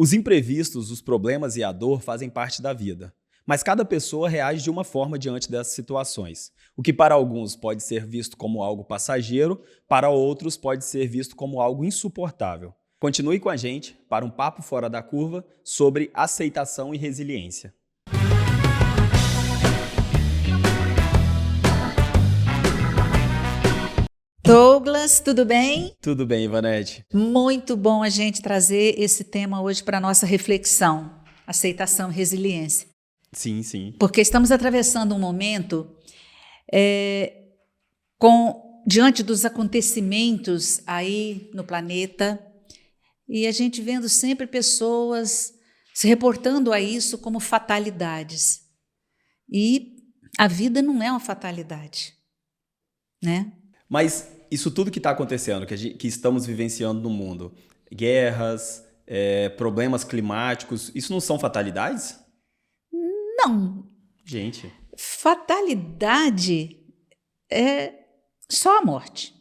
Os imprevistos, os problemas e a dor fazem parte da vida, mas cada pessoa reage de uma forma diante dessas situações. O que para alguns pode ser visto como algo passageiro, para outros pode ser visto como algo insuportável. Continue com a gente para um papo fora da curva sobre aceitação e resiliência. Douglas, tudo bem? Tudo bem, Ivanete? Muito bom a gente trazer esse tema hoje para a nossa reflexão, aceitação e resiliência. Sim. Porque estamos atravessando um momento diante dos acontecimentos aí no planeta e a gente vendo sempre pessoas se reportando a isso como fatalidades. E a vida não é uma fatalidade, né? Mas isso tudo que está acontecendo, que estamos vivenciando no mundo, guerras, problemas climáticos, isso não são fatalidades? Não. Gente. Fatalidade é só a morte.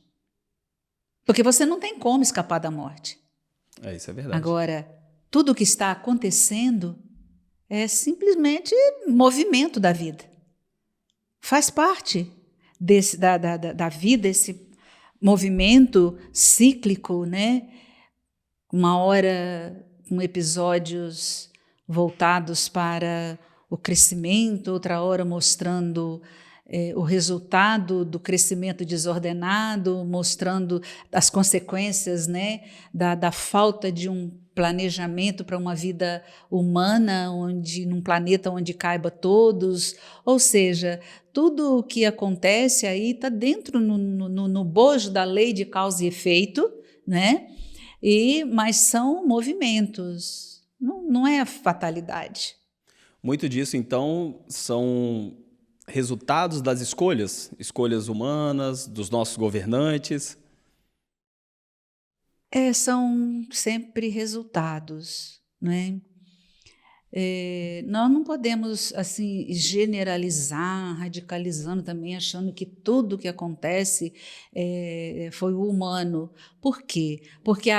Porque você não tem como escapar da morte. Isso é verdade. Agora, tudo o que está acontecendo é simplesmente movimento da vida. Faz parte da vida, esse movimento cíclico, né? Uma hora com episódios voltados para o crescimento, outra hora mostrando o resultado do crescimento desordenado, mostrando as consequências, né, da falta de um planejamento para uma vida humana, num planeta onde caiba todos. Ou seja, tudo o que acontece aí está dentro no bojo da lei de causa e efeito, né? Mas são movimentos, não é a fatalidade. Muito disso, então, são resultados das escolhas humanas, dos nossos governantes? São sempre resultados, né? Nós não podemos assim generalizar, radicalizando também, achando que tudo que acontece foi o humano. Por quê? Porque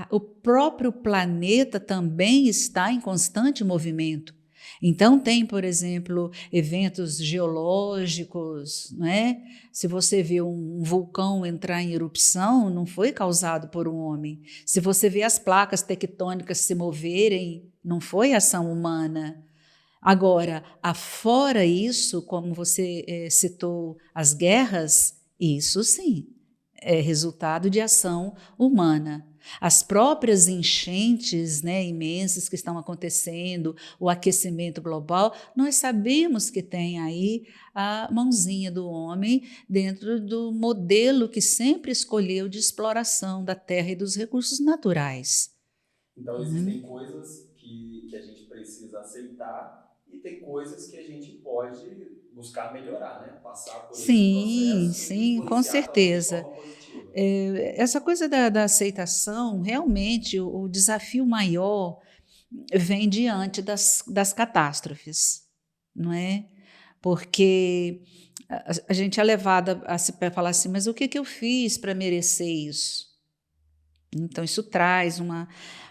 o próprio planeta também está em constante movimento. Então tem, por exemplo, eventos geológicos, não é? Se você vê um vulcão entrar em erupção, não foi causado por um homem. Se você vê as placas tectônicas se moverem, não foi ação humana. Agora, afora isso, como você citou as guerras, isso sim é resultado de ação humana. As próprias enchentes, né, imensas que estão acontecendo, o aquecimento global, nós sabemos que tem aí a mãozinha do homem dentro do modelo que sempre escolheu de exploração da terra e dos recursos naturais. Então existem coisas que a gente precisa aceitar e tem coisas que a gente pode buscar melhorar, né? Passar por esse processo e Sim, com influenciar também de certeza. forma positiva. Essa coisa da aceitação, realmente, o desafio maior vem diante das catástrofes, não é? Porque a gente é levada a falar assim, mas o que eu fiz para merecer isso? Então, isso traz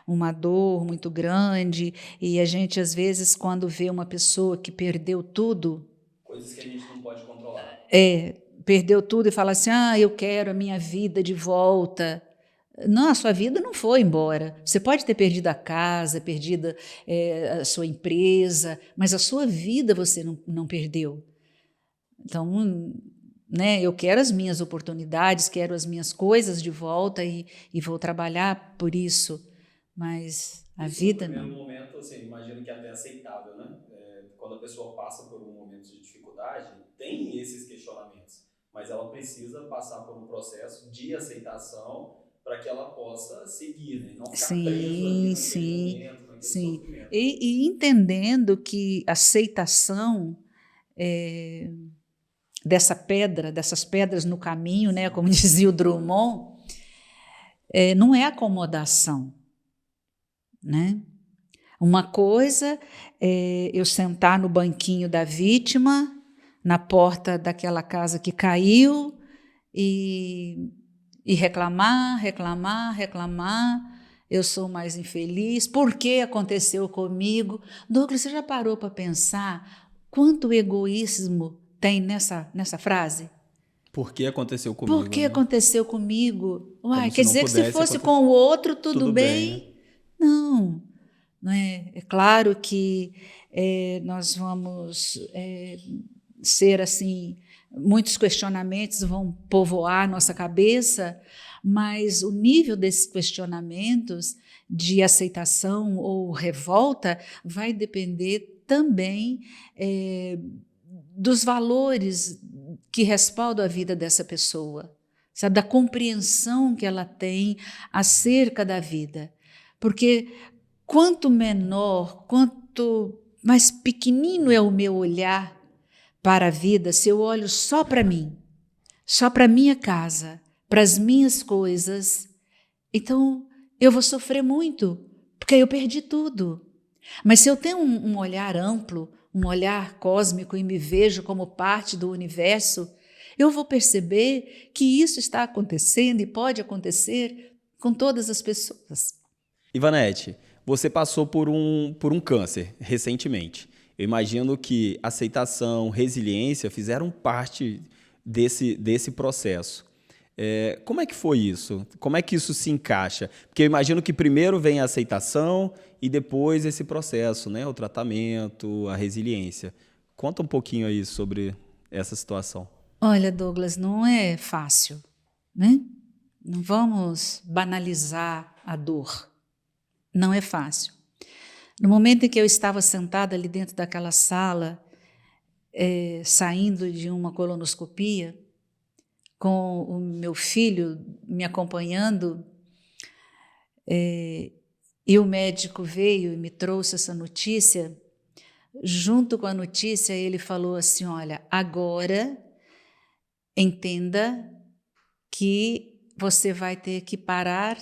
uma dor muito grande e a gente, às vezes, quando vê uma pessoa que perdeu tudo... Coisas que a gente não pode controlar. Perdeu tudo e fala assim, eu quero a minha vida de volta. Não, a sua vida não foi embora. Você pode ter perdido a casa, perdido a sua empresa, mas a sua vida você não perdeu. Então, né, eu quero as minhas oportunidades, quero as minhas coisas de volta e vou trabalhar por isso, mas a vida não. No primeiro momento, assim, imagino que é até aceitável, né? Quando a pessoa passa por um momento de dificuldade, tem esses questionamentos, mas ela precisa passar por um processo de aceitação para que ela possa seguir, né? Não ficar preso ali naquele momento, naquele sofrimento. E entendendo que aceitação dessas pedras no caminho, né, como dizia o Drummond, não é acomodação, né? Uma coisa é eu sentar no banquinho da vítima, na porta daquela casa que caiu e reclamar, eu sou mais infeliz, por que aconteceu comigo? Douglas, você já parou para pensar quanto egoísmo tem nessa frase? Por que aconteceu Por comigo, que né? aconteceu comigo? Uai, Como se quer não dizer que se pudesse fosse acontecer. com o outro, tudo Tudo bem, né? bem? Não, não é? É claro que nós vamos ser assim, muitos questionamentos vão povoar nossa cabeça, mas o nível desses questionamentos de aceitação ou revolta vai depender também dos valores que respaldam a vida dessa pessoa, sabe, da compreensão que ela tem acerca da vida. Porque quanto menor, quanto mais pequenino é o meu olhar para a vida, se eu olho só para mim, só para a minha casa, para as minhas coisas, então eu vou sofrer muito, porque eu perdi tudo. Mas se eu tenho um olhar amplo, um olhar cósmico e me vejo como parte do universo, eu vou perceber que isso está acontecendo e pode acontecer com todas as pessoas. Ivanete, você passou por um câncer recentemente. Eu imagino que aceitação, resiliência fizeram parte desse processo. Como é que foi isso? Como é que isso se encaixa? Porque eu imagino que primeiro vem a aceitação e depois esse processo, né? O tratamento, a resiliência. Conta um pouquinho aí sobre essa situação. Olha, Douglas, não é fácil, né? Não vamos banalizar a dor. Não é fácil. No momento em que eu estava sentada ali dentro daquela sala, saindo de uma colonoscopia, com o meu filho me acompanhando, e o médico veio e me trouxe essa notícia, junto com a notícia ele falou assim, olha, agora entenda que você vai ter que parar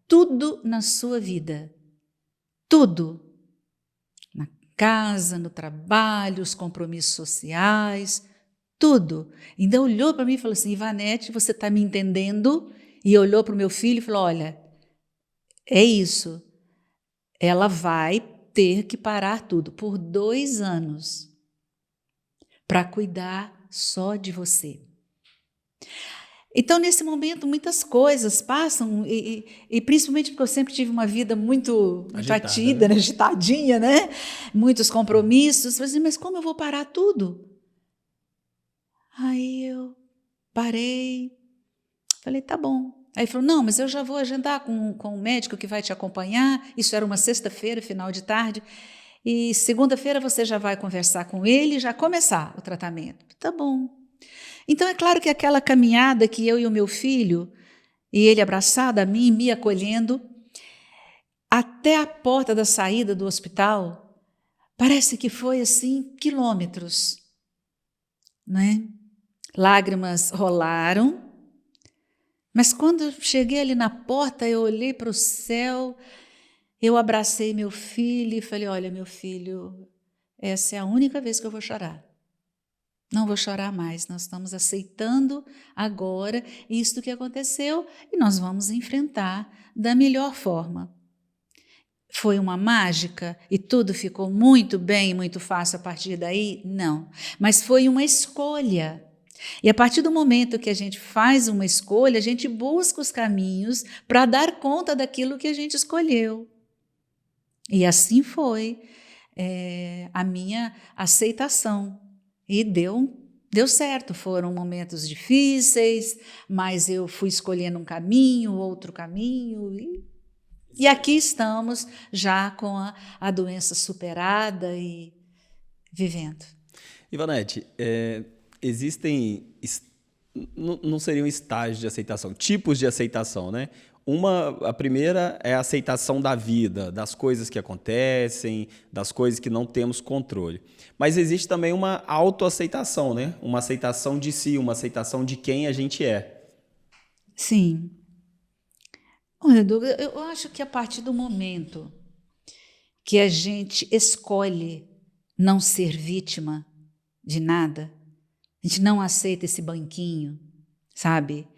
tudo na sua vida, tudo, na casa, no trabalho, os compromissos sociais, tudo. Então olhou para mim e falou assim, Ivanete, você está me entendendo? E olhou para o meu filho e falou, olha, é isso, ela vai ter que parar tudo por 2 anos para cuidar só de você. Então, nesse momento, muitas coisas passam, e principalmente porque eu sempre tive uma vida muito atida, né? né? Agitadinha, né? Muitos compromissos. Eu falei assim, mas como eu vou parar tudo? Aí eu parei, falei, tá bom. Aí ele falou, não, mas eu já vou agendar com o médico que vai te acompanhar. Isso era uma sexta-feira, final de tarde. E segunda-feira você já vai conversar com ele e já começar o tratamento. Tá bom. Então, é claro que aquela caminhada que eu e o meu filho, e ele abraçado a mim, me acolhendo, até a porta da saída do hospital, parece que foi assim, quilômetros, né? Lágrimas rolaram, mas quando eu cheguei ali na porta, eu olhei para o céu, eu abracei meu filho e falei, olha, meu filho, essa é a única vez que eu vou chorar. Não vou chorar mais, nós estamos aceitando agora isto que aconteceu e nós vamos enfrentar da melhor forma. Foi uma mágica e tudo ficou muito bem, muito fácil a partir daí? Não, mas foi uma escolha. E a partir do momento que a gente faz uma escolha, a gente busca os caminhos para dar conta daquilo que a gente escolheu. E assim foi a minha aceitação. E deu certo, foram momentos difíceis, mas eu fui escolhendo um caminho, outro caminho, e aqui estamos já com a doença superada e vivendo. Ivanete, existem, não seriam estágios de aceitação, tipos de aceitação, né? A primeira é a aceitação da vida, das coisas que acontecem, das coisas que não temos controle. Mas existe também uma autoaceitação, né? Uma aceitação de si, uma aceitação de quem a gente é. Sim. Olha, Douglas, eu acho que a partir do momento que a gente escolhe não ser vítima de nada, a gente não aceita esse banquinho, sabe?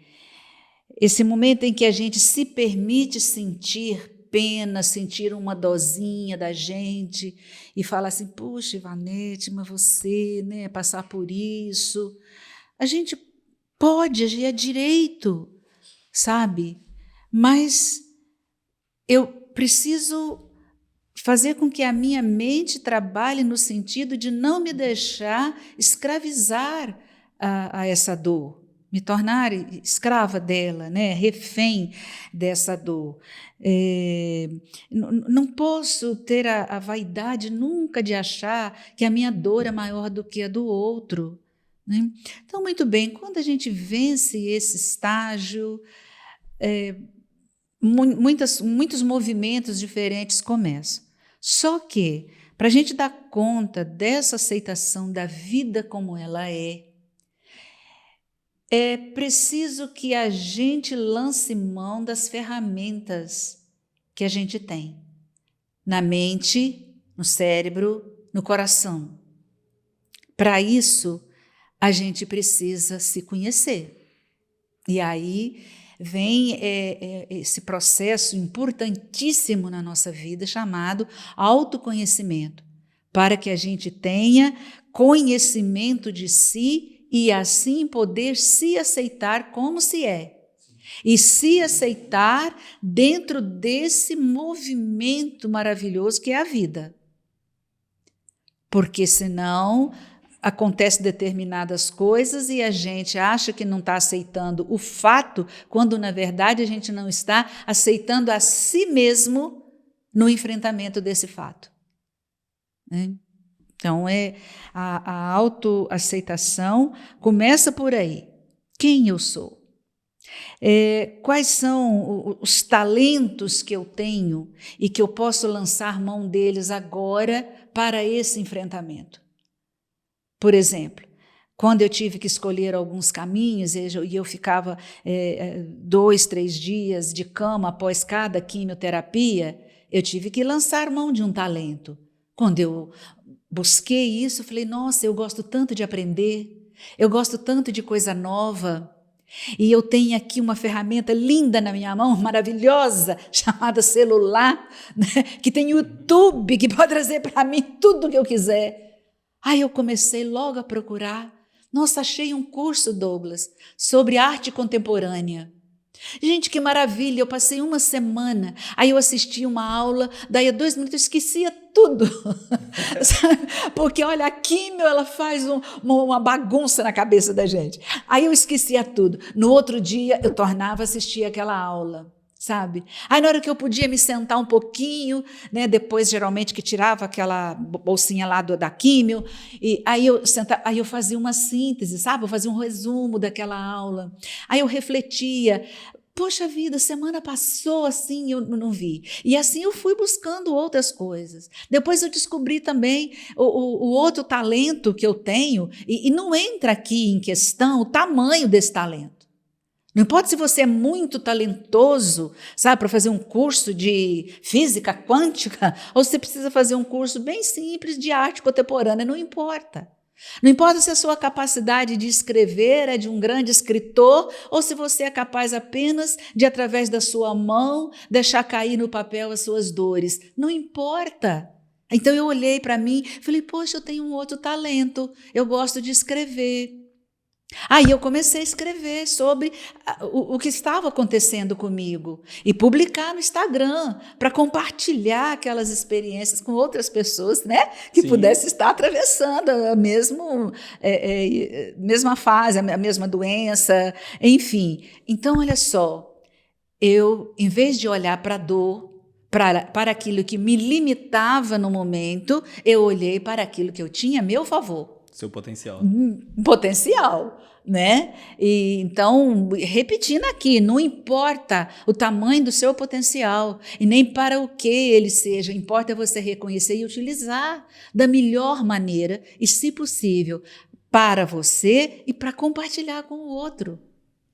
Esse momento em que a gente se permite sentir pena, sentiram uma dosinha da gente e falar assim, puxa, Ivanete, mas você, né, passar por isso. A gente pode, é direito, sabe? Mas eu preciso fazer com que a minha mente trabalhe no sentido de não me deixar escravizar a essa dor, me tornar escrava dela, né? Refém dessa dor. Não posso ter a vaidade nunca de achar que a minha dor é maior do que a do outro, né? Então, muito bem, quando a gente vence esse estágio, muitos movimentos diferentes começam. Só que, para a gente dar conta dessa aceitação da vida como ela é preciso que a gente lance mão das ferramentas que a gente tem na mente, no cérebro, no coração. Para isso, a gente precisa se conhecer. E aí vem esse processo importantíssimo na nossa vida chamado autoconhecimento, para que a gente tenha conhecimento de si e assim poder se aceitar como se é. E se aceitar dentro desse movimento maravilhoso que é a vida. Porque senão acontecem determinadas coisas e a gente acha que não está aceitando o fato, quando na verdade a gente não está aceitando a si mesmo no enfrentamento desse fato. Né? Então, a autoaceitação começa por aí. Quem eu sou? Quais são os talentos que eu tenho e que eu posso lançar mão deles agora para esse enfrentamento? Por exemplo, quando eu tive que escolher alguns caminhos e eu ficava 2, 3 dias de cama após cada quimioterapia, eu tive que lançar mão de um talento. Quando eu busquei isso, falei, nossa, eu gosto tanto de aprender, eu gosto tanto de coisa nova, e eu tenho aqui uma ferramenta linda na minha mão, maravilhosa, chamada celular, né, que tem YouTube, que pode trazer para mim tudo o que eu quiser. Aí eu comecei logo a procurar. Nossa, achei um curso, Douglas, sobre arte contemporânea. Gente, que maravilha, eu passei uma semana, aí eu assisti uma aula, daí a 2 minutos eu esquecia tudo, porque olha, a químio ela faz uma bagunça na cabeça da gente, aí eu esquecia tudo, no outro dia eu tornava a assistir aquela aula, sabe? Aí na hora que eu podia me sentar um pouquinho, né, depois geralmente que tirava aquela bolsinha lá da químio, e aí eu fazia uma síntese, sabe? Eu fazia um resumo daquela aula, aí eu refletia, poxa vida, a semana passou assim, eu não vi. E assim eu fui buscando outras coisas. Depois eu descobri também o outro talento que eu tenho, e não entra aqui em questão o tamanho desse talento. Não importa se você é muito talentoso, sabe, para fazer um curso de física quântica, ou você precisa fazer um curso bem simples de arte contemporânea, não importa. Não importa se a sua capacidade de escrever é de um grande escritor, ou se você é capaz apenas de, através da sua mão, deixar cair no papel as suas dores. Não importa. Então eu olhei para mim e falei, poxa, eu tenho um outro talento, eu gosto de escrever. Aí eu comecei a escrever sobre o que estava acontecendo comigo e publicar no Instagram para compartilhar aquelas experiências com outras pessoas, né, que pudessem estar atravessando a mesma fase, a mesma doença, enfim. Então, olha só, eu, em vez de olhar para a dor, para aquilo que me limitava no momento, eu olhei para aquilo que eu tinha a meu favor. Seu potencial. Potencial, né? E, então, repetindo aqui, não importa o tamanho do seu potencial e nem para o que ele seja, importa você reconhecer e utilizar da melhor maneira e, se possível, para você e para compartilhar com o outro.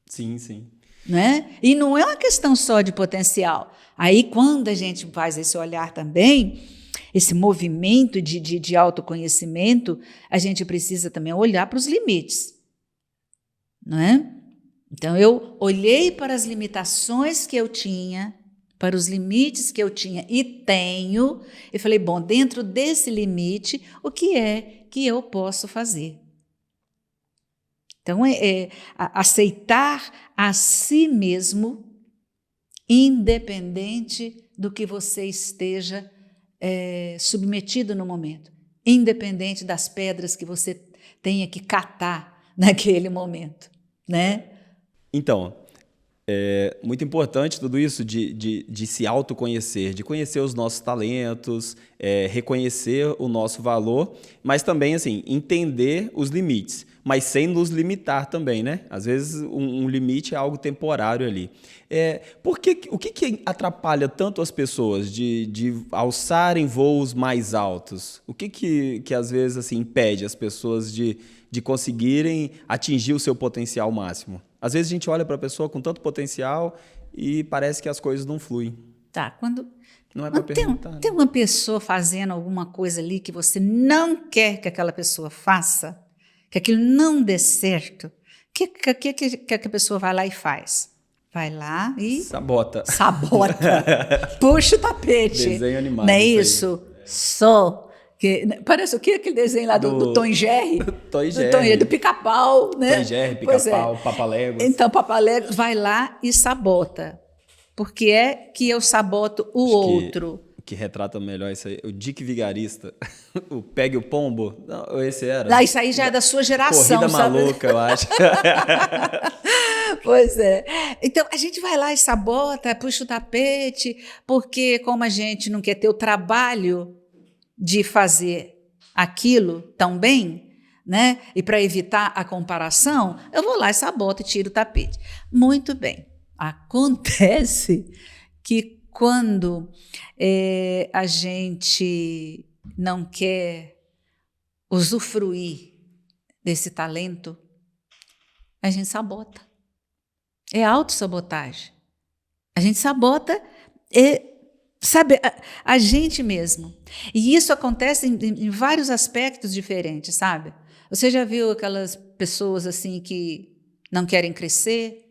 Sim, sim. Né? E não é uma questão só de potencial. Aí, quando a gente faz esse olhar também, esse movimento de autoconhecimento, a gente precisa também olhar para os limites, não é? Então, eu olhei para as limitações que eu tinha, para os limites que eu tinha e tenho, e falei, bom, dentro desse limite, o que é que eu posso fazer? Então, aceitar a si mesmo, independente do que você esteja submetido no momento, independente das pedras que você tenha que catar naquele momento, né? Então, é muito importante tudo isso de se autoconhecer, de conhecer os nossos talentos, reconhecer o nosso valor, mas também, assim, entender os limites, mas sem nos limitar também, né? Às vezes um limite é algo temporário ali. O que atrapalha tanto as pessoas de alçarem voos mais altos? O que às vezes assim, impede as pessoas de conseguirem atingir o seu potencial máximo? Às vezes a gente olha para a pessoa com tanto potencial e parece que as coisas não fluem. Tá, quando Não é para perguntar. tem uma pessoa fazendo alguma coisa ali que você não quer que aquela pessoa faça, que aquilo não dê certo, o que a pessoa vai lá e faz? Vai lá e... Sabota. Puxa o tapete. Desenho animado. Não é isso? Só... Parece o quê? Aquele desenho lá do Tom e Jerry? Tom e Jerry. Do Pica-Pau, né? Tom e Jerry, Pica-Pau, Papaléguas. Então, Papaléguas vai lá e sabota. Porque é que eu saboto o outro. Que retrata melhor isso aí, o Dick Vigarista, o Pegue o Pombo, não, esse era? Lá, isso aí já é da sua geração, Corrida sabe? Maluca, eu acho. Pois é. Então, a gente vai lá e sabota, puxa o tapete, porque como a gente não quer ter o trabalho de fazer aquilo tão bem, né? E para evitar a comparação, eu vou lá e saboto e tiro o tapete. Muito bem. Acontece que quando a gente não quer usufruir desse talento, a gente sabota. É autossabotagem. A gente sabota, sabe, a gente mesmo. E isso acontece em vários aspectos diferentes, sabe? Você já viu aquelas pessoas assim que não querem crescer?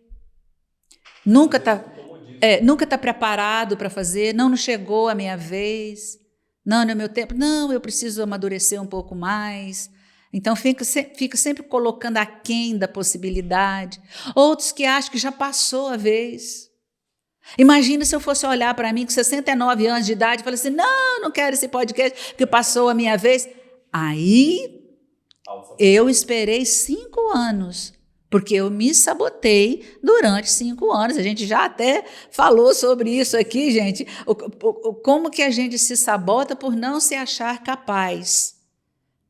Nunca tá preparado para fazer, não chegou a minha vez, não é meu tempo, não, eu preciso amadurecer um pouco mais. Então, fica sempre colocando aquém da possibilidade. Outros que acham que já passou a vez. Imagina se eu fosse olhar para mim com 69 anos de idade e falar assim, não quero esse podcast, porque passou a minha vez. Aí, eu esperei 5 anos. Porque eu me sabotei durante 5 anos. A gente já até falou sobre isso aqui, gente. Como que a gente se sabota por não se achar capaz.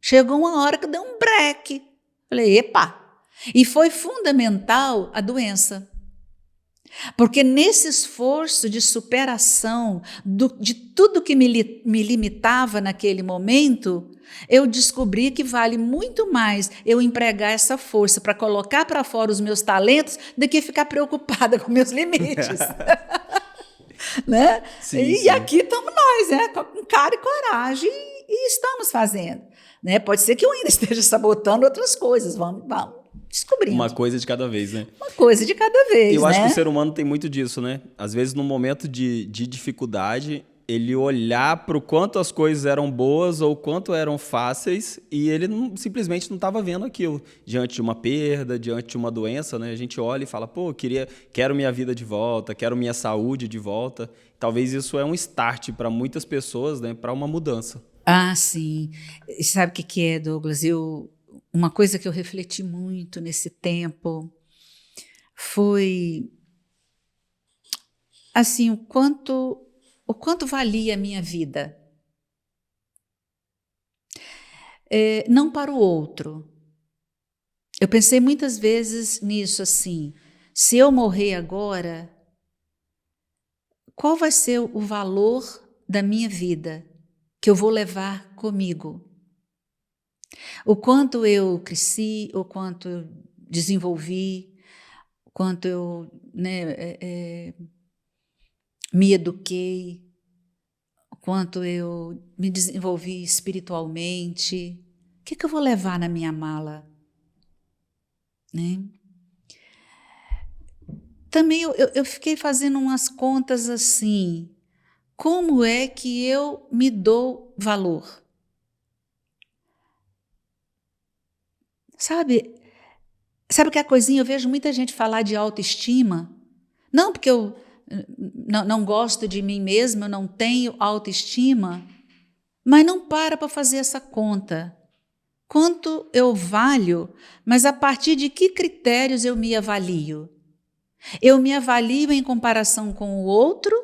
Chegou uma hora que deu um breque. Falei, epa! E foi fundamental a doença. Porque nesse esforço de superação de tudo que me limitava naquele momento, eu descobri que vale muito mais eu empregar essa força para colocar para fora os meus talentos do que ficar preocupada com meus limites. Né? Sim. Aqui estamos nós, né? Com cara e coragem e estamos fazendo. Né? Pode ser que eu ainda esteja sabotando outras coisas, vamos descobrindo. Uma coisa de cada vez, né? Uma coisa de cada vez, Eu acho que o ser humano tem muito disso, né? Às vezes, no momento de dificuldade, ele olhar para o quanto as coisas eram boas ou quanto eram fáceis e ele simplesmente não estava vendo aquilo. Diante de uma perda, diante de uma doença, né? A gente olha e fala, pô, quero minha vida de volta, quero minha saúde de volta. Talvez isso é um start para muitas pessoas, né? Para uma mudança. Ah, sim. E sabe o que é, Douglas? Uma coisa que eu refleti muito nesse tempo foi assim, o quanto valia a minha vida. Não para o outro. Eu pensei muitas vezes nisso assim, se eu morrer agora, qual vai ser o valor da minha vida que eu vou levar comigo? O quanto eu cresci, o quanto eu desenvolvi, o quanto eu me eduquei, o quanto eu me desenvolvi espiritualmente. O que eu vou levar na minha mala? Né? também eu fiquei fazendo umas contas assim, como é que eu me dou valor? Sabe que a coisinha, eu vejo muita gente falar de autoestima, não porque eu não gosto de mim mesma, eu não tenho autoestima, mas não para fazer essa conta. Quanto eu valho, mas a partir de que critérios eu me avalio? Eu me avalio em comparação com o outro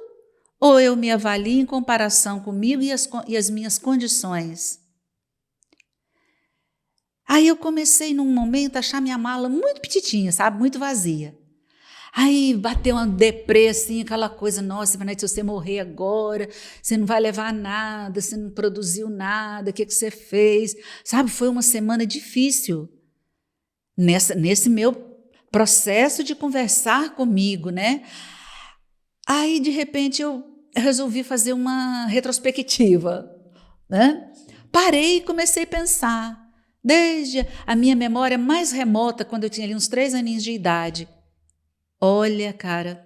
ou eu me avalio em comparação comigo e as minhas condições? Aí eu comecei num momento a achar minha mala muito petitinha, sabe? Muito vazia. Aí bateu uma deprê, assim, aquela coisa, nossa, Ivonete, se você morrer agora, você não vai levar nada, você não produziu nada, o que você fez? Sabe, foi uma semana difícil nesse meu processo de conversar comigo, né? Aí, de repente, eu resolvi fazer uma retrospectiva, né? Parei e comecei a pensar, desde a minha memória mais remota, quando eu tinha ali uns 3 aninhos de idade. Olha, cara,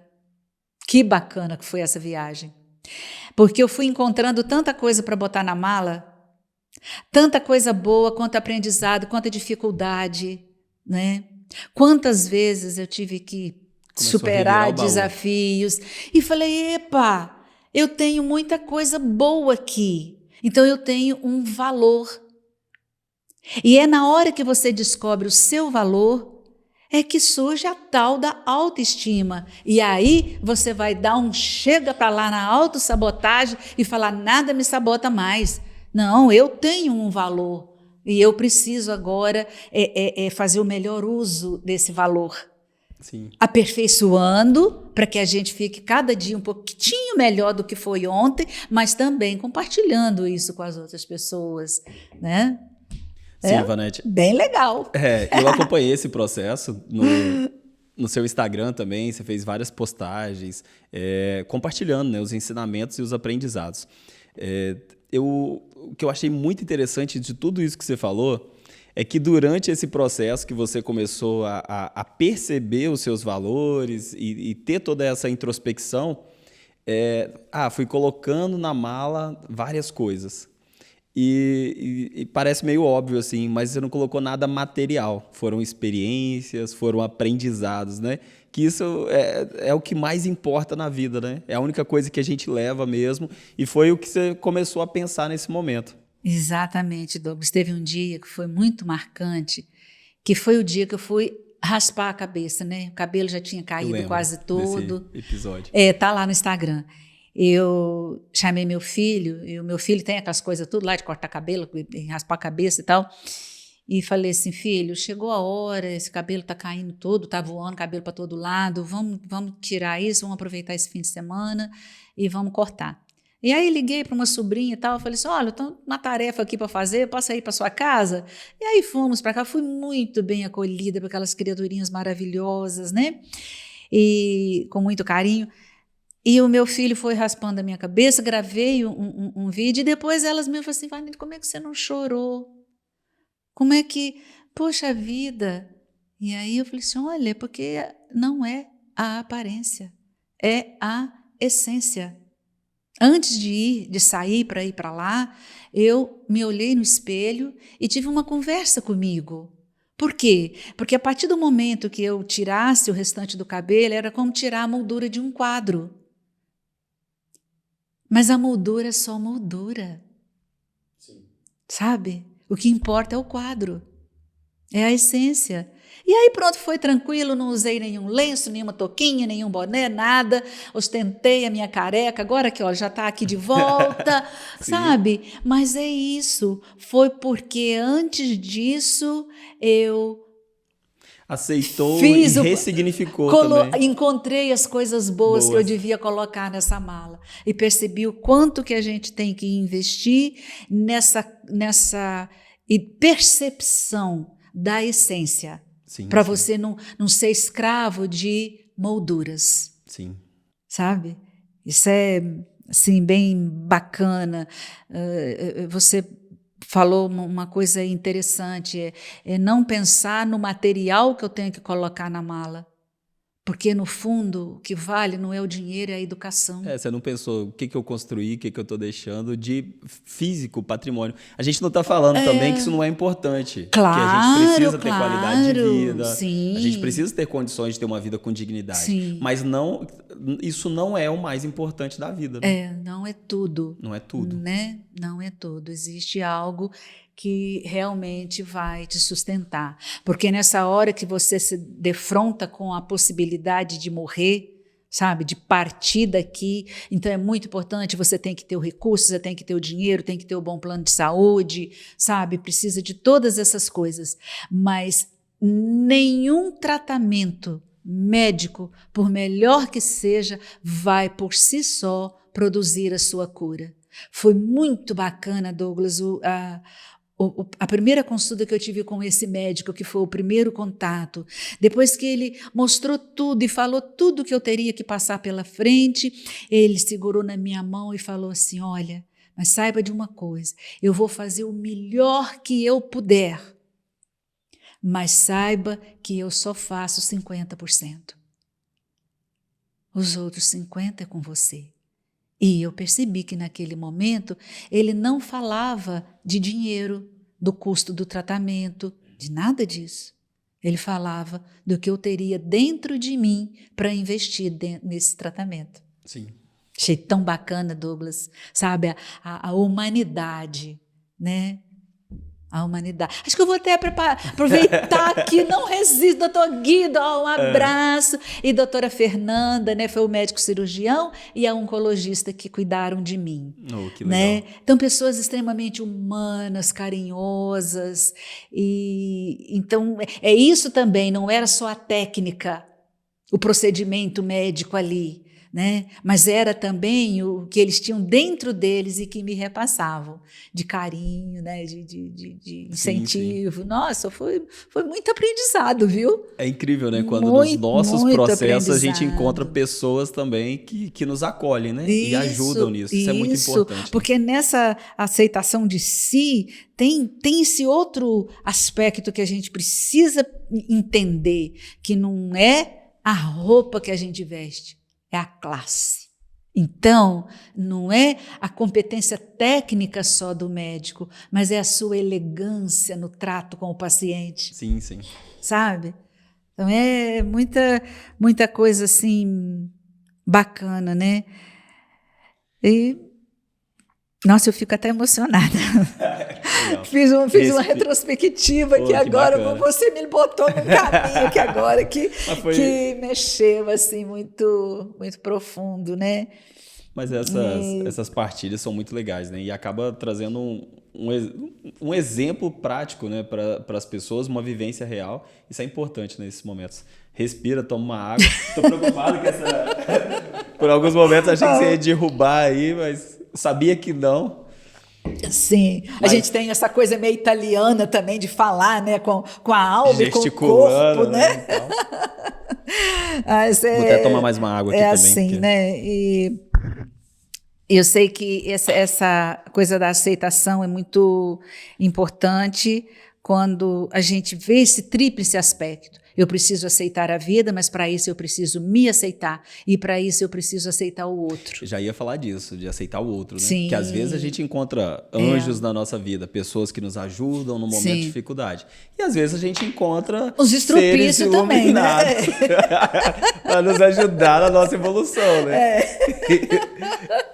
que bacana que foi essa viagem. Porque eu fui encontrando tanta coisa para botar na mala, tanta coisa boa, quanto aprendizado, quanta dificuldade, né? Quantas vezes eu tive que superar desafios e falei, epa, eu tenho muita coisa boa aqui, então eu tenho um valor. E é na hora que você descobre o seu valor é que surge a tal da autoestima. E aí você vai dar um chega para lá na autossabotagem e falar, nada me sabota mais. Não, eu tenho um valor e eu preciso agora fazer o melhor uso desse valor. Sim. Aperfeiçoando para que a gente fique cada dia um pouquinho melhor do que foi ontem, mas também compartilhando isso com as outras pessoas, né? Sim, Ivonete. Bem legal. Eu acompanhei esse processo no seu Instagram também, você fez várias postagens, compartilhando, né, os ensinamentos e os aprendizados. O que eu achei muito interessante de tudo isso que você falou é que durante esse processo que você começou a perceber os seus valores e ter toda essa introspecção, fui colocando na mala várias coisas. E parece meio óbvio, assim, mas você não colocou nada material. Foram experiências, foram aprendizados, né? Que isso é o que mais importa na vida, né? É a única coisa que a gente leva mesmo. E foi o que você começou a pensar nesse momento. Exatamente, Douglas. Teve um dia que foi muito marcante, que foi o dia que eu fui raspar a cabeça, né? O cabelo já tinha caído quase todo. Desse episódio. Tá lá no Instagram. Eu chamei meu filho, e o meu filho tem aquelas coisas tudo lá de cortar cabelo, raspar a cabeça e tal, e falei assim, filho, chegou a hora, esse cabelo tá caindo todo, tá voando cabelo para todo lado, vamos tirar isso, vamos aproveitar esse fim de semana e vamos cortar. E aí liguei para uma sobrinha e tal, falei assim, olha, eu tenho uma tarefa aqui para fazer, posso ir para sua casa? E aí fomos para cá, fui muito bem acolhida por aquelas criaturinhas maravilhosas, né? E com muito carinho. E o meu filho foi raspando a minha cabeça, gravei um vídeo e depois elas me falaram assim, Vanille, como é que você não chorou? Como é que, poxa vida. E aí eu falei assim, olha, porque não é a aparência, é a essência. Antes de sair para ir para lá, eu me olhei no espelho e tive uma conversa comigo. Por quê? Porque a partir do momento que eu tirasse o restante do cabelo, era como tirar a moldura de um quadro. Mas a moldura é só moldura. Sim. Sabe? O que importa é o quadro. É a essência. E aí pronto, foi tranquilo, não usei nenhum lenço, nenhuma touquinha, nenhum boné, nada. Ostentei a minha careca, agora que já está aqui de volta, sabe? Mas é isso. Foi porque antes disso eu aceitou e ressignificou também. Encontrei as coisas boas que eu devia colocar nessa mala e percebi o quanto que a gente tem que investir nessa percepção da essência, para você não ser escravo de molduras. Sim. Sabe? Isso é assim, bem bacana. Você falou uma coisa interessante, é não pensar no material que eu tenho que colocar na mala. Porque, no fundo, o que vale não é o dinheiro, é a educação. Você não pensou o que eu construí, o que eu estou deixando de físico, patrimônio. A gente não está falando também que isso não é importante. Claro, que a gente precisa ter qualidade de vida, sim. a gente precisa ter condições de ter uma vida com dignidade. Sim. Mas isso não é o mais importante da vida. Né? Não é tudo. Não é tudo. Né? Não é tudo. Existe algo que realmente vai te sustentar. Porque nessa hora que você se defronta com a possibilidade de morrer, sabe, de partir daqui, então é muito importante, você tem que ter o recurso, você tem que ter o dinheiro, tem que ter o bom plano de saúde, sabe, precisa de todas essas coisas, mas nenhum tratamento médico, por melhor que seja, vai por si só produzir a sua cura. Foi muito bacana, Douglas, a primeira consulta que eu tive com esse médico, que foi o primeiro contato, depois que ele mostrou tudo e falou tudo que eu teria que passar pela frente, ele segurou na minha mão e falou assim, olha, mas saiba de uma coisa, eu vou fazer o melhor que eu puder, mas saiba que eu só faço 50%. Os outros 50% é com você. E eu percebi que naquele momento ele não falava de dinheiro, do custo do tratamento, de nada disso. Ele falava do que eu teria dentro de mim para investir nesse tratamento. Sim. Achei tão bacana, Douglas, sabe, a humanidade, né? A humanidade. Acho que eu vou até aproveitar aqui, não resisto, doutor Guido, um abraço. E doutora Fernanda, né, foi o médico cirurgião e a oncologista que cuidaram de mim. Que né? legal. Então, pessoas extremamente humanas, carinhosas. E então, é isso também, não era só a técnica, o procedimento médico ali, né? Mas era também o que eles tinham dentro deles e que me repassavam, de carinho, né? de incentivo. Sim. Nossa, foi muito aprendizado, viu? É incrível, né? Quando nos nossos processos a gente encontra pessoas também que nos acolhem, né? E ajudam nisso. Isso é muito importante. Porque nessa aceitação de si tem esse outro aspecto que a gente precisa entender, que não é a roupa que a gente veste, é a classe. Então, não é a competência técnica só do médico, mas é a sua elegância no trato com o paciente. Sim, sim. Sabe? Então, é muita coisa assim bacana, né? E, nossa, eu fico até emocionada. Fiz uma retrospectiva aqui agora, bacana. Você me botou num caminho aqui agora que mexeu assim muito, muito profundo, né? Mas essas partilhas são muito legais, né? E acaba trazendo um exemplo prático, né, para as pessoas, uma vivência real. Isso é importante nesses momentos. Respira, toma uma água. Estou preocupado com por alguns momentos achei que você ia derrubar aí, mas sabia que não. Sim, a gente tem essa coisa meio italiana também de falar, né, com a alma e com o corpo, né? Então. Vou até tomar mais uma água aqui também. Assim, porque... né? E eu sei que essa coisa da aceitação é muito importante quando a gente vê esse tríplice aspecto. Eu preciso aceitar a vida, mas para isso eu preciso me aceitar. E para isso eu preciso aceitar o outro. Eu já ia falar disso, de aceitar o outro, né? Sim. Que às vezes a gente encontra anjos na nossa vida, pessoas que nos ajudam no momento de dificuldade. E às vezes a gente encontra os estrupícios também, né? Para nos ajudar na nossa evolução, né?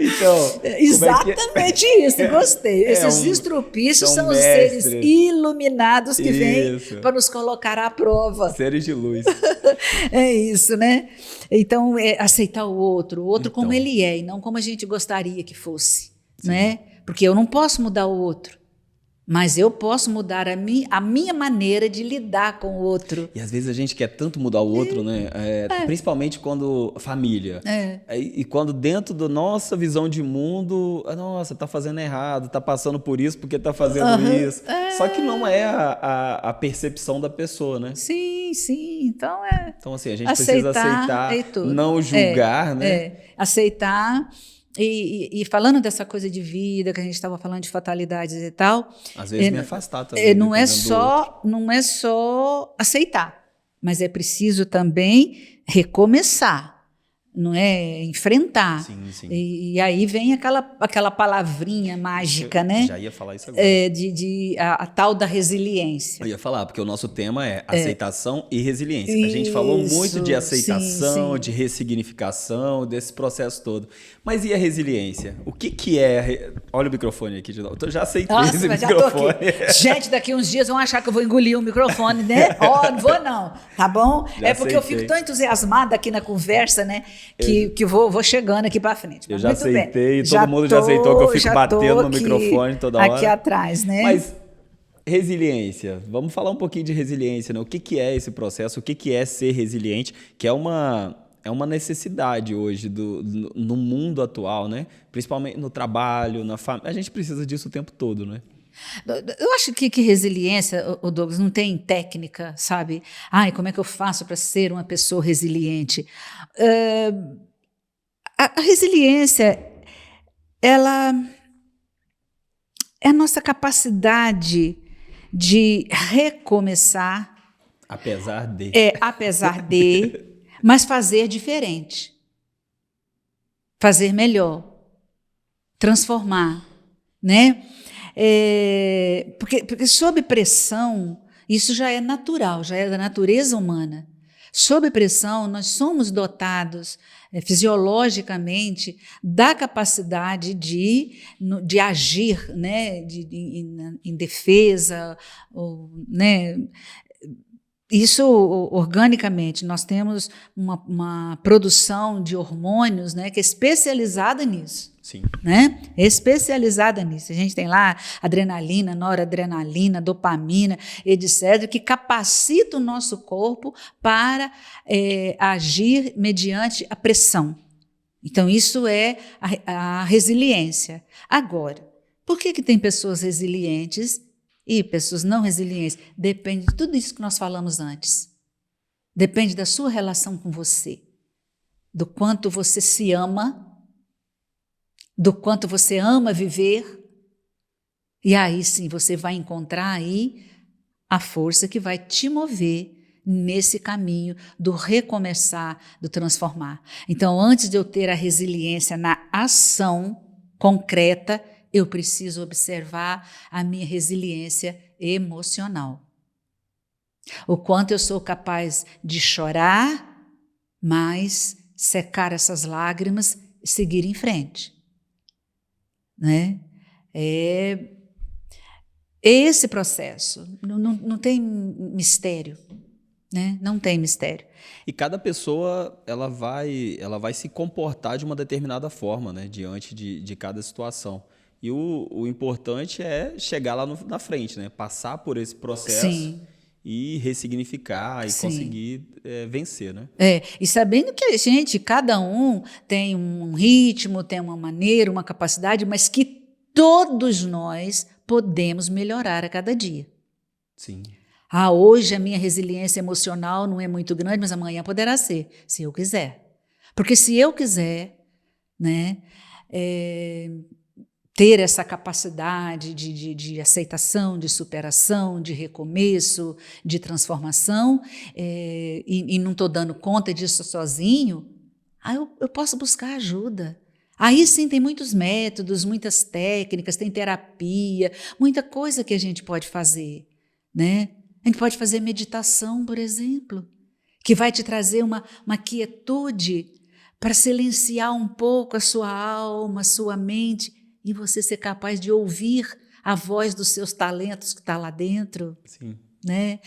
Então, exatamente isso, gostei. Esses estrupícios são os seres iluminados que vêm para nos colocar à prova. Seres de luz. É isso, né? Então, aceitar o outro como ele é e não como a gente gostaria que fosse, né? Porque eu não posso mudar o outro, mas eu posso mudar a minha maneira de lidar com o outro. E às vezes a gente quer tanto mudar o outro, né? Principalmente quando família. E quando dentro da nossa visão de mundo, nossa, tá fazendo errado, tá passando por isso porque tá fazendo isso. Só que não é a percepção da pessoa, né? Sim. Então assim, a gente precisa aceitar, não julgar, né? Aceitar. E falando dessa coisa de vida, que a gente estava falando de fatalidades e tal... Às vezes me afastar também. Não é só aceitar. mas é preciso também recomeçar. Não é enfrentar. Sim, sim. E aí vem aquela palavrinha mágica, né? Já ia falar isso agora. A tal da resiliência. Eu ia falar, porque o nosso tema é aceitação e resiliência. A gente falou muito de aceitação, sim. de ressignificação, desse processo todo. Mas e a resiliência? O que é... Olha o microfone aqui de novo. Eu já aceitei esse microfone. Gente, daqui uns dias vão achar que eu vou engolir o microfone, né? Não vou não, tá bom? Já porque aceitei. eu fico tão entusiasmada aqui na conversa, né? Que vou chegando aqui para frente. Eu já aceitei, todo mundo já aceitou que eu fico batendo no microfone toda hora. Aqui atrás, né? Mas resiliência, vamos falar um pouquinho de resiliência, né? O que é esse processo, o que é ser resiliente, que é uma necessidade hoje no mundo atual, né? Principalmente no trabalho, na família. A gente precisa disso o tempo todo, né? Eu acho que resiliência, o Douglas, não tem técnica, sabe? Ai, como é que eu faço para ser uma pessoa resiliente? A resiliência, ela é a nossa capacidade de recomeçar. Apesar de, mas fazer diferente. Fazer melhor. Transformar, né? Porque sob pressão, isso já é natural, já é da natureza humana. Sob pressão, nós somos dotados fisiologicamente da capacidade de agir, né, em defesa, né? Isso organicamente. Nós temos uma produção de hormônios, né, que é especializada nisso. Sim. Né? Especializada nisso. A gente tem lá adrenalina, noradrenalina, dopamina, etc., que capacita o nosso corpo para agir mediante a pressão. Então, isso é a resiliência. Agora, por que tem pessoas resilientes e pessoas não resilientes? Depende de tudo isso que nós falamos antes. Depende da sua relação com você, do quanto você se ama, do quanto você ama viver, e aí sim você vai encontrar aí a força que vai te mover nesse caminho do recomeçar, do transformar. Então, antes de eu ter a resiliência na ação concreta, eu preciso observar a minha resiliência emocional. O quanto eu sou capaz de chorar, mas secar essas lágrimas e seguir em frente. Né? É esse processo, não tem mistério, né? Não tem mistério. E cada pessoa ela vai se comportar de uma determinada forma, né? Diante de cada situação. E o importante é chegar lá na frente, né? Passar por esse processo. Sim. E ressignificar e Sim. conseguir vencer, né? E sabendo que, gente, cada um tem um ritmo, tem uma maneira, uma capacidade, mas que todos nós podemos melhorar a cada dia. Sim. Hoje a minha resiliência emocional não é muito grande, mas amanhã poderá ser, se eu quiser. Porque se eu quiser, né, ter essa capacidade de aceitação, de superação, de recomeço, de transformação, e não estou dando conta disso sozinho, eu posso buscar ajuda. Aí sim tem muitos métodos, muitas técnicas, tem terapia, muita coisa que a gente pode fazer, né? A gente pode fazer meditação, por exemplo, que vai te trazer uma quietude para silenciar um pouco a sua alma, a sua mente, e você ser capaz de ouvir a voz dos seus talentos que está lá dentro. Sim. Né?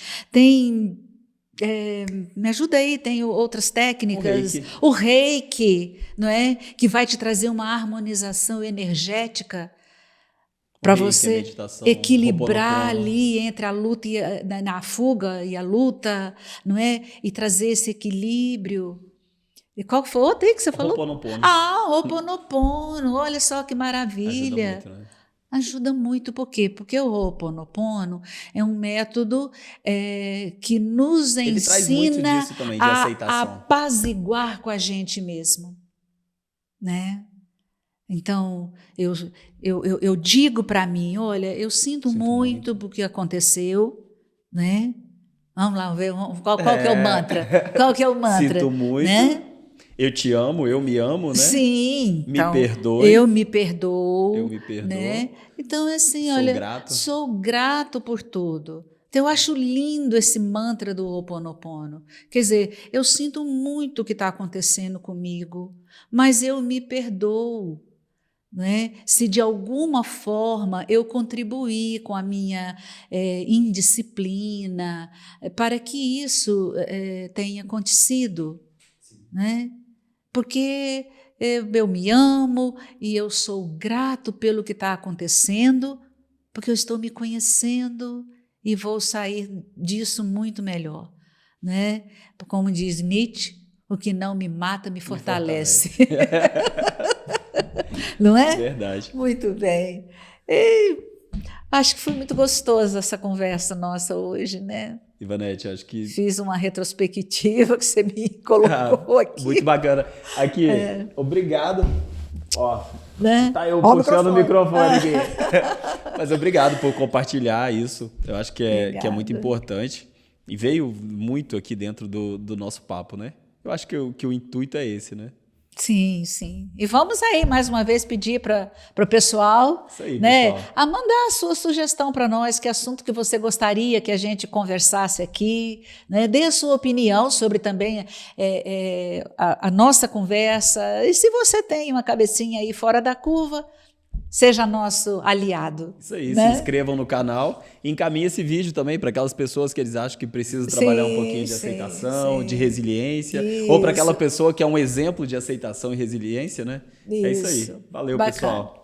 Me ajuda aí, tem outras técnicas. O reiki, não é? Que vai te trazer uma harmonização energética para você equilibrar ali entre a luta na fuga e a luta, não é? E trazer esse equilíbrio. E qual foi outra aí que você falou? Ho'oponopono. Ho'oponopono, olha só que maravilha. Ajuda muito, né? Ajuda muito, por quê? Porque o Ho'oponopono é um método que nos Ele ensina traz muito disso também, de aceitação. A apaziguar com a gente mesmo, né? Então, eu digo para mim, olha, eu sinto muito porque aconteceu, né? Vamos lá ver qual que é o mantra. Qual que é o mantra? Sinto muito. Né? Eu te amo, eu me amo, né? Sim. Me Então, perdoe. eu me perdoo. Eu me perdoo. Né? Então, assim, Sou olha, grato. sou grato por tudo. Então, eu acho lindo esse mantra do Ho'oponopono. Quer dizer, eu sinto muito o que está acontecendo comigo, mas eu me perdoo. Né? Se de alguma forma eu contribuir com a minha indisciplina para que isso tenha acontecido, né? Porque eu me amo e eu sou grato pelo que está acontecendo, porque eu estou me conhecendo e vou sair disso muito melhor, né? Como diz Nietzsche, o que não me mata me fortalece. Não é? Verdade. Muito bem. E acho que foi muito gostoso essa conversa nossa hoje, né? Ivanete, acho que... Fiz uma retrospectiva que você me colocou aqui. Muito bacana. Aqui, obrigado. Ó, né? tá eu puxando o microfone aqui. Mas obrigado por compartilhar isso. Eu acho que é muito importante. E veio muito aqui dentro do nosso papo, né? Eu acho que o intuito é esse, né? Sim, sim. E vamos aí, mais uma vez, pedir para o pessoal, isso aí, né, pessoal, a mandar a sua sugestão para nós, que assunto que você gostaria que a gente conversasse aqui, né? Dê a sua opinião sobre também a nossa conversa. E se você tem uma cabecinha aí fora da curva, seja nosso aliado. Isso aí, né? Se inscrevam no canal e encaminhem esse vídeo também para aquelas pessoas que eles acham que precisam trabalhar um pouquinho de aceitação, de resiliência, ou para aquela pessoa que é um exemplo de aceitação e resiliência, né? É isso aí. Valeu, Bacana. pessoal.